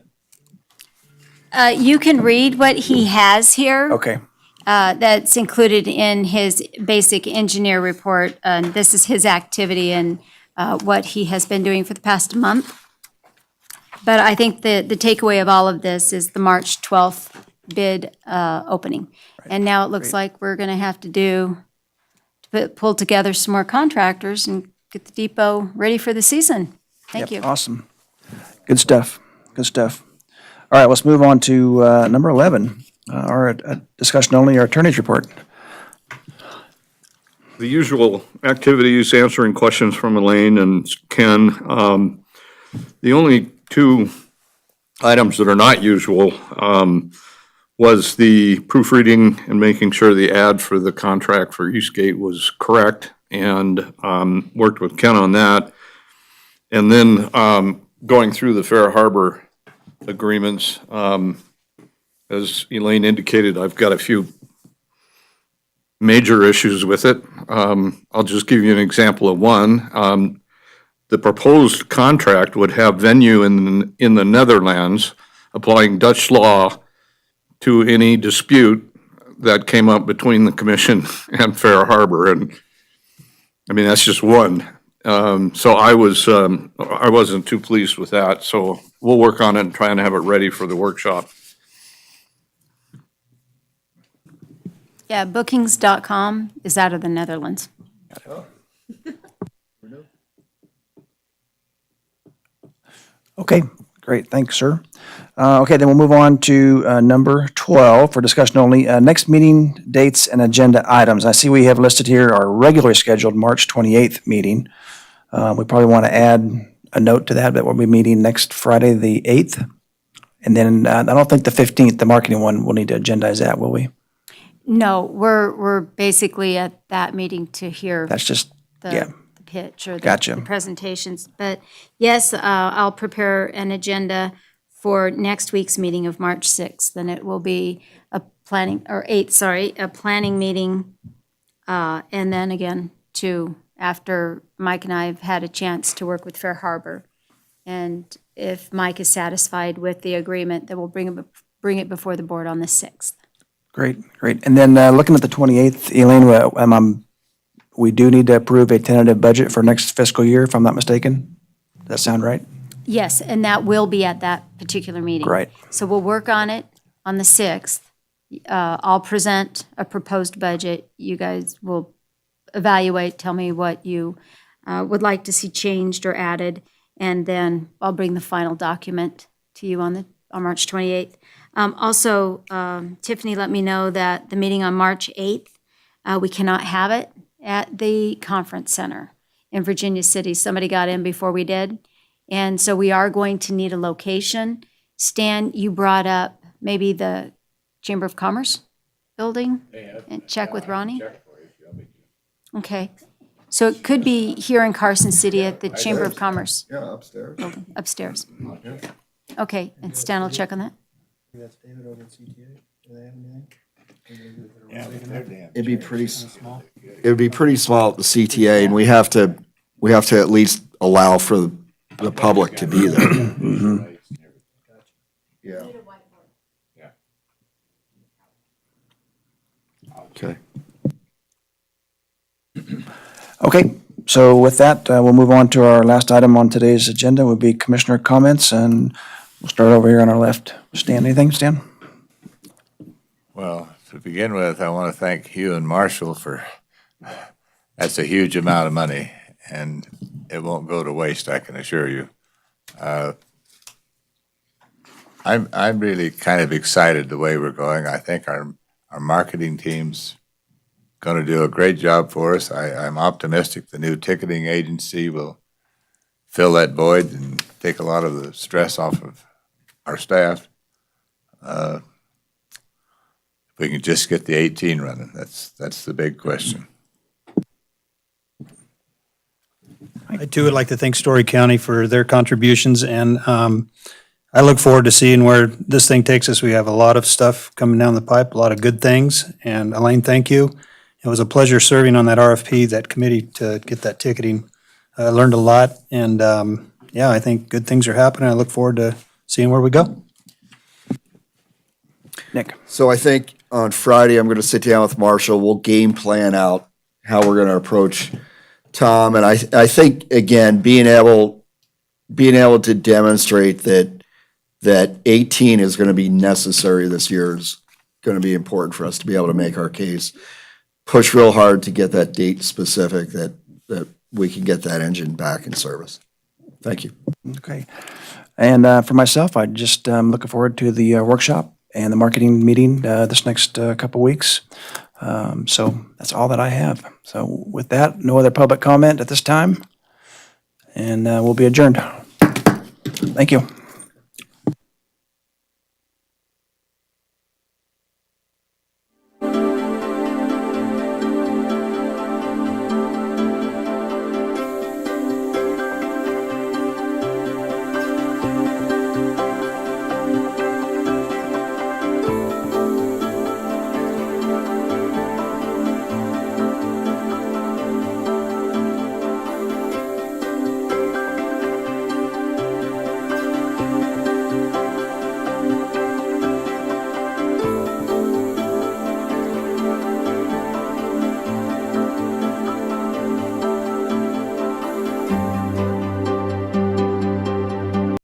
You can read what he has here. okay, That's included in his basic engineer report. This is his activity and what he has been doing for the past month. But I think the takeaway of all of this is the March 12th bid opening. And now it looks like we're going to have to pull together some more contractors and get the depot ready for the season. Thank you. awesome. Good stuff. Good stuff. All right, let's move on to number 11, our discussion only, our attorney's report. The usual activities, answering questions from Elaine and Ken. The only two items that are not usual was the proofreading and making sure the ad for the contract for Eastgate was correct, and worked with Ken on that. And then going through the Fair Harbor agreements, as Elaine indicated, I've got a few major issues with it. I'll just give you an example of one. The proposed contract would have venue in the Netherlands, applying Dutch law to any dispute that came up between the commission and Fair Harbor. And I mean, that's just one. So I wasn't too pleased with that. So we'll work on it and try and have it ready for the workshop. Yeah, bookings.com is out of the Netherlands. Okay, great, thanks, sir. Okay, then we'll move on to number 12 for discussion only. Next meeting dates and agenda items. I see we have listed here our regularly scheduled March 28th meeting. We probably want to add a note to that we'll be meeting next Friday, the 8th. And then I don't think the 15th, the marketing one, we'll need to agendize that, will we? No, we're basically at that meeting to hear That's just, yeah. the pitch or Gotcha. the presentations. But yes, I'll prepare an agenda for next week's meeting of March 6th. And it will be a planning, or 8th, sorry, a planning meeting. And then again, after Mike and I have had a chance to work with Fair Harbor. And if Mike is satisfied with the agreement, then we'll bring it before the board on the 6th. Great, great. And then looking at the 28th, Elaine, we do need to approve a tentative budget for next fiscal year, if I'm not mistaken. Does that sound right? Yes, and that will be at that particular meeting. Great. So we'll work on it on the 6th. I'll present a proposed budget. You guys will evaluate, tell me what you would like to see changed or added, and then I'll bring the final document to you on March 28th. Also, Tiffany let me know that the meeting on March 8th, we cannot have it at the conference center in Virginia City. Somebody got in before we did. And so we are going to need a location. Stan, you brought up maybe the Chamber of Commerce building? And check with Ronnie? Okay. So it could be here in Carson City at the Chamber of Commerce Yeah, upstairs. building, upstairs. Okay, and Stan will check on that? It'd be pretty, it would be pretty small at the CTA, and we have to at least allow for the public to be there. Yeah. Okay. Okay, so with that, we'll move on to our last item on today's agenda, would be commissioner comments, and we'll start over here on our left. Stan, anything, Stan? Well, to begin with, I want to thank Hugh and Marshall that's a huge amount of money, and it won't go to waste, I can assure you. I'm really kind of excited the way we're going. I think our marketing team's going to do a great job for us. I'm optimistic the new ticketing agency will fill that void and take a lot of the stress off of our staff. If we can just get the 18 running, that's the big question. I too would like to thank Story County for their contributions, and I look forward to seeing where this thing takes us. We have a lot of stuff coming down the pipe, a lot of good things, and Elaine, thank you. It was a pleasure serving on that RFP, that committee to get that ticketing. I learned a lot, and yeah, I think good things are happening. I look forward to seeing where we go. Nick? So I think on Friday, I'm going to sit down with Marshall. We'll game plan out how we're going to approach Tom. And I think, again, being able to demonstrate that 18 is going to be necessary this year is going to be important for us to be able to make our case. Push real hard to get that date specific that we can get that engine back in service. Thank you. Okay. And for myself, I just looking forward to the workshop and the marketing meeting this next couple weeks. So that's all that I have. So with that, no other public comment at this time, and we'll be adjourned. Thank you.